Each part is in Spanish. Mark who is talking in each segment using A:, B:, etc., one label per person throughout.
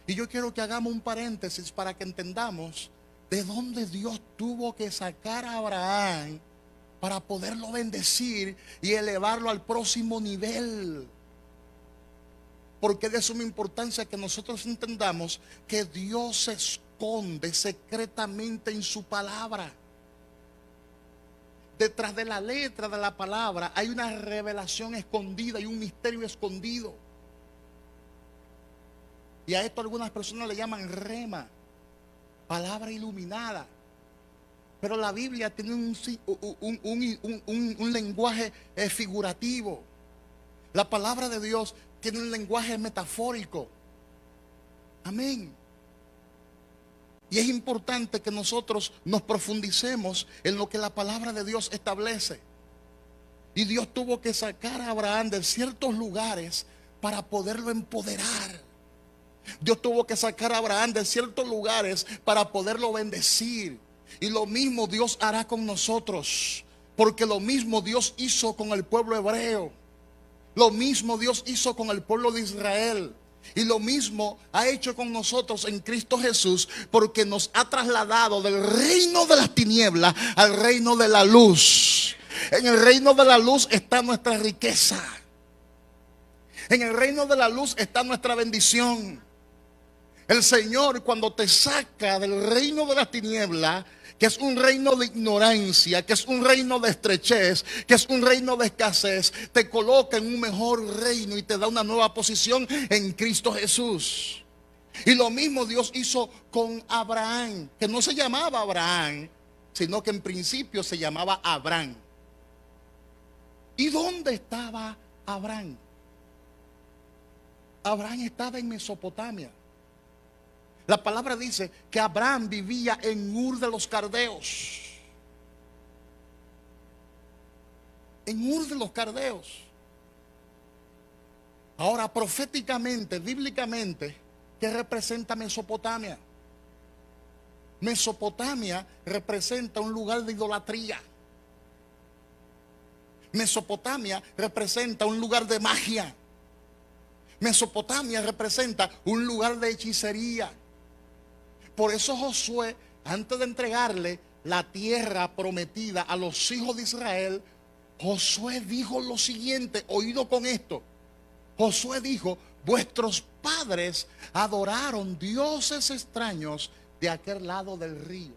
A: Y yo quiero que hagamos un paréntesis para que entendamos de dónde Dios tuvo que sacar a Abraham para poderlo bendecir y elevarlo al próximo nivel. Porque es de suma importancia que nosotros entendamos que Dios se esconde secretamente en su palabra. Detrás de la letra de la palabra hay una revelación escondida y un misterio escondido. Y a esto algunas personas le llaman rema, palabra iluminada. Pero la Biblia tiene un lenguaje figurativo. La palabra de Dios tiene un lenguaje metafórico. Amén. Y es importante que nosotros nos profundicemos en lo que la palabra de Dios establece. Y Dios tuvo que sacar a Abraham de ciertos lugares para poderlo empoderar. Dios tuvo que sacar a Abraham de ciertos lugares para poderlo bendecir. Y lo mismo Dios hará con nosotros, porque lo mismo Dios hizo con el pueblo hebreo. Lo mismo Dios hizo con el pueblo de Israel. Y lo mismo ha hecho con nosotros en Cristo Jesús, porque nos ha trasladado del reino de las tinieblas al reino de la luz. En el reino de la luz está nuestra riqueza. En el reino de la luz está nuestra bendición. El Señor, cuando te saca del reino de las tinieblas, que es un reino de ignorancia, que es un reino de estrechez, que es un reino de escasez, te coloca en un mejor reino y te da una nueva posición en Cristo Jesús. Y lo mismo Dios hizo con Abraham, que no se llamaba Abraham, sino que en principio se llamaba Abraham. ¿Y dónde estaba Abraham? Abraham estaba en Mesopotamia. La palabra dice que Abraham vivía en Ur de los Caldeos. En Ur de los Caldeos. Ahora, proféticamente, bíblicamente, ¿qué representa Mesopotamia? Mesopotamia representa un lugar de idolatría. Mesopotamia representa un lugar de magia. Mesopotamia representa un lugar de hechicería. Por eso Josué, antes de entregarle la tierra prometida a los hijos de Israel, Josué dijo lo siguiente, oído con esto. Josué dijo: vuestros padres adoraron dioses extraños de aquel lado del río.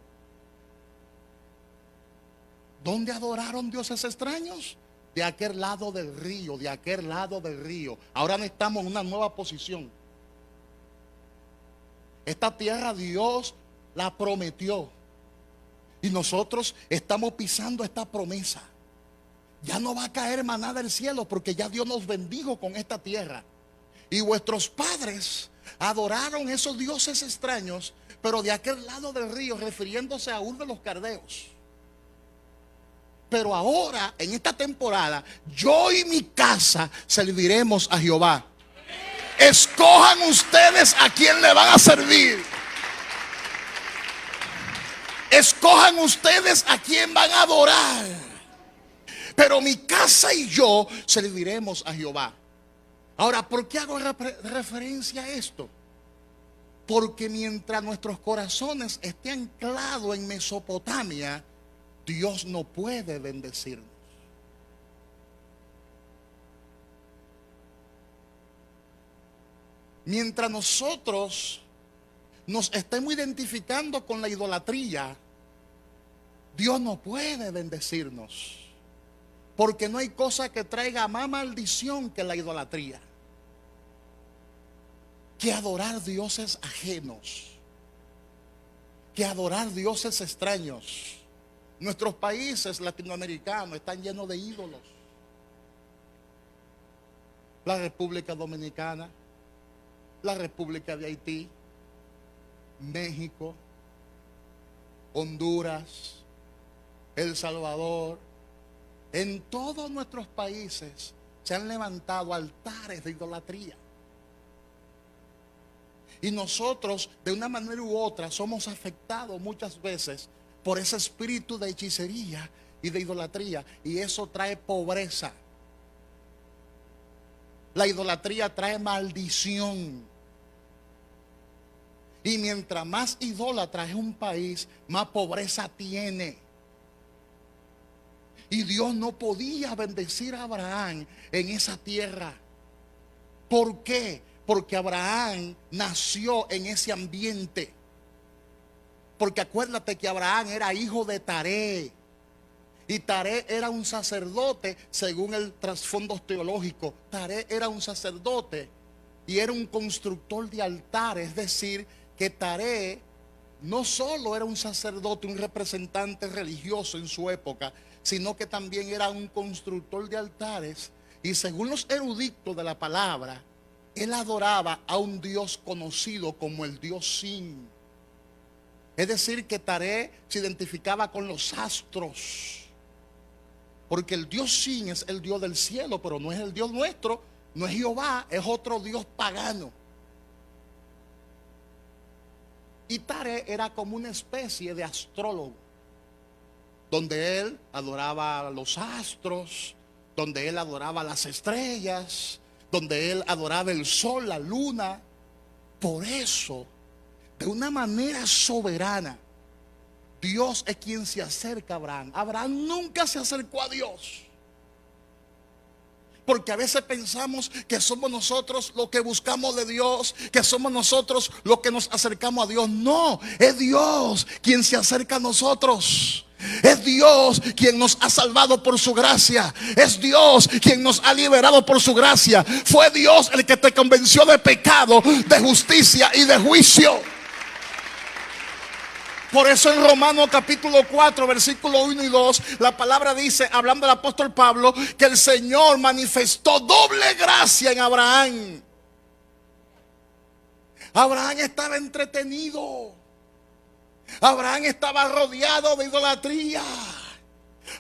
A: ¿Dónde adoraron dioses extraños? De aquel lado del río, de aquel lado del río. Ahora estamos en una nueva posición. Esta tierra Dios la prometió. Y nosotros estamos pisando esta promesa. Ya no va a caer maná del cielo, porque ya Dios nos bendijo con esta tierra. Y vuestros padres adoraron esos dioses extraños, pero de aquel lado del río, refiriéndose a Ur de los Caldeos. Pero ahora, en esta temporada, yo y mi casa serviremos a Jehová. Escojan ustedes a quién le van a servir. Escojan ustedes a quién van a adorar. Pero mi casa y yo serviremos a Jehová. Ahora, ¿por qué hago referencia a esto? Porque mientras nuestros corazones estén anclados en Mesopotamia, Dios no puede bendecirnos. Mientras nosotros nos estemos identificando con la idolatría, Dios no puede bendecirnos. Porque no hay cosa que traiga más maldición que la idolatría, que adorar dioses ajenos, que adorar dioses extraños. Nuestros países latinoamericanos están llenos de ídolos. La República Dominicana, la República de Haití, México, Honduras, El Salvador. En todos nuestros países se han levantado altares de idolatría. Y nosotros, de una manera u otra, somos afectados muchas veces por ese espíritu de hechicería y de idolatría. Y eso trae pobreza. La idolatría trae maldición. Y mientras más idólatra es un país, más pobreza tiene. Y Dios no podía bendecir a Abraham en esa tierra. ¿Por qué? Porque Abraham nació en ese ambiente. Porque acuérdate que Abraham era hijo de Taré. Y Taré era un sacerdote según el trasfondo teológico. Taré era un sacerdote y era un constructor de altares. Es decir, que Taré no solo era un sacerdote, un representante religioso en su época, sino que también era un constructor de altares. Y según los eruditos de la palabra, él adoraba a un Dios conocido como el Dios Sin. Es decir, que Taré se identificaba con los astros. Porque el Dios Sin es el Dios del cielo, pero no es el Dios nuestro, no es Jehová, es otro Dios pagano. Y Taré era como una especie de astrólogo, donde él adoraba a los astros, donde él adoraba las estrellas, donde él adoraba el sol, la luna. Por eso, de una manera soberana, Dios es quien se acerca a Abraham. Abraham nunca se acercó a Dios. Porque a veces pensamos que somos nosotros los que buscamos de Dios, que somos nosotros los que nos acercamos a Dios. No, es Dios quien se acerca a nosotros. Es Dios quien nos ha salvado por su gracia. Es Dios quien nos ha liberado por su gracia. Fue Dios el que te convenció de pecado, de justicia y de juicio. Por eso en Romanos capítulo 4 versículo 1 y 2 la palabra dice, hablando del apóstol Pablo, que el Señor manifestó doble gracia en Abraham. Abraham estaba entretenido. Abraham estaba rodeado de idolatría.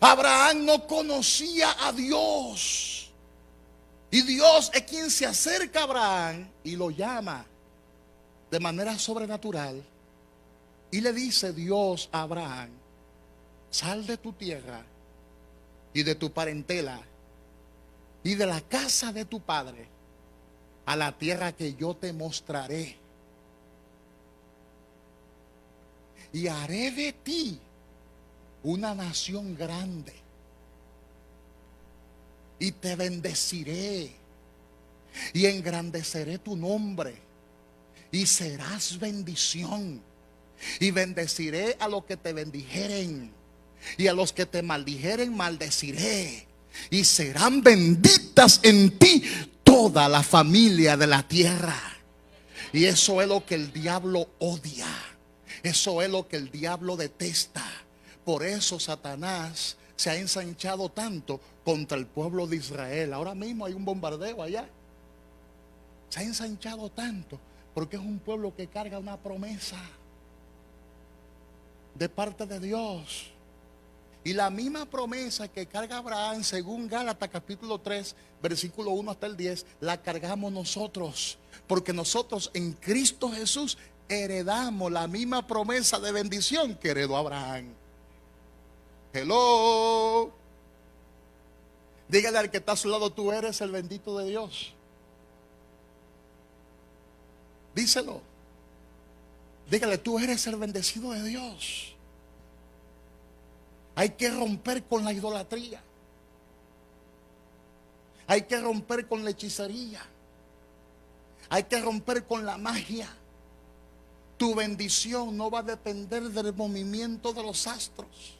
A: Abraham no conocía a Dios. Y Dios es quien se acerca a Abraham y lo llama de manera sobrenatural. Y le dice Dios a Abraham: sal de tu tierra y de tu parentela y de la casa de tu padre a la tierra que yo te mostraré. Y haré de ti una nación grande. Y te bendeciré. Y engrandeceré tu nombre. Y serás bendición. Y bendeciré a los que te bendijeren. Y a los que te maldijeren, maldeciré. Y serán benditas en ti toda la familia de la tierra. Y eso es lo que el diablo odia. Eso es lo que el diablo detesta. Por eso Satanás se ha ensanchado tanto contra el pueblo de Israel. Ahora mismo hay un bombardeo allá. Se ha ensanchado tanto porque es un pueblo que carga una promesa de parte de Dios. Y la misma promesa que carga Abraham, según Gálatas capítulo 3 versículo 1 hasta el 10, la cargamos nosotros. Porque nosotros en Cristo Jesús heredamos la misma promesa de bendición que heredó Abraham. Hello. Dígale al que está a su lado: tú eres el bendito de Dios. Díselo. Dígale: tú eres el bendecido de Dios. Hay que romper con la idolatría. Hay que romper con la hechicería. Hay que romper con la magia. Tu bendición no va a depender del movimiento de los astros.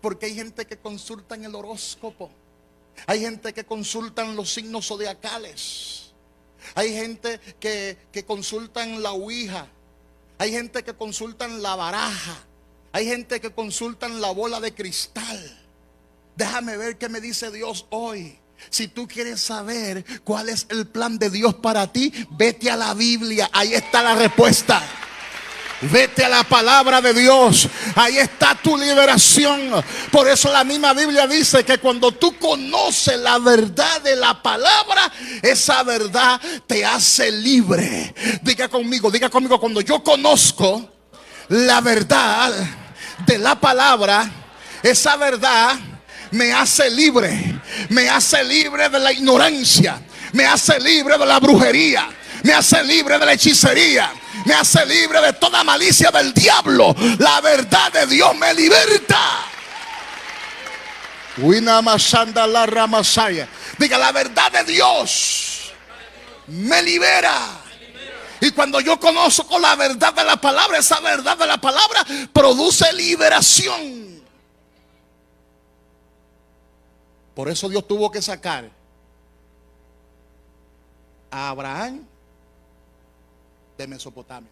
A: Porque hay gente que consulta en el horóscopo. Hay gente que consulta en los signos zodiacales. Hay gente que consulta en la ouija. Hay gente que consulta en la baraja. Hay gente que consulta en la bola de cristal. Déjame ver qué me dice Dios hoy. Si tú quieres saber cuál es el plan de Dios para ti, vete a la Biblia. Ahí está la respuesta. Vete a la palabra de Dios. Ahí está tu liberación. Por eso la misma Biblia dice que cuando tú conoces la verdad de la palabra, esa verdad te hace libre. Diga conmigo, cuando yo conozco la verdad de la palabra, esa verdad me hace libre. Me hace libre de la ignorancia. Me hace libre de la brujería. Me hace libre de la hechicería. me hace libre de toda malicia del diablo. La verdad de Dios me liberta. Diga, la verdad de Dios me libera. Y cuando yo conozco la verdad de la palabra, esa verdad de la palabra produce liberación. Por eso Dios tuvo que sacar a Abraham de Mesopotamia.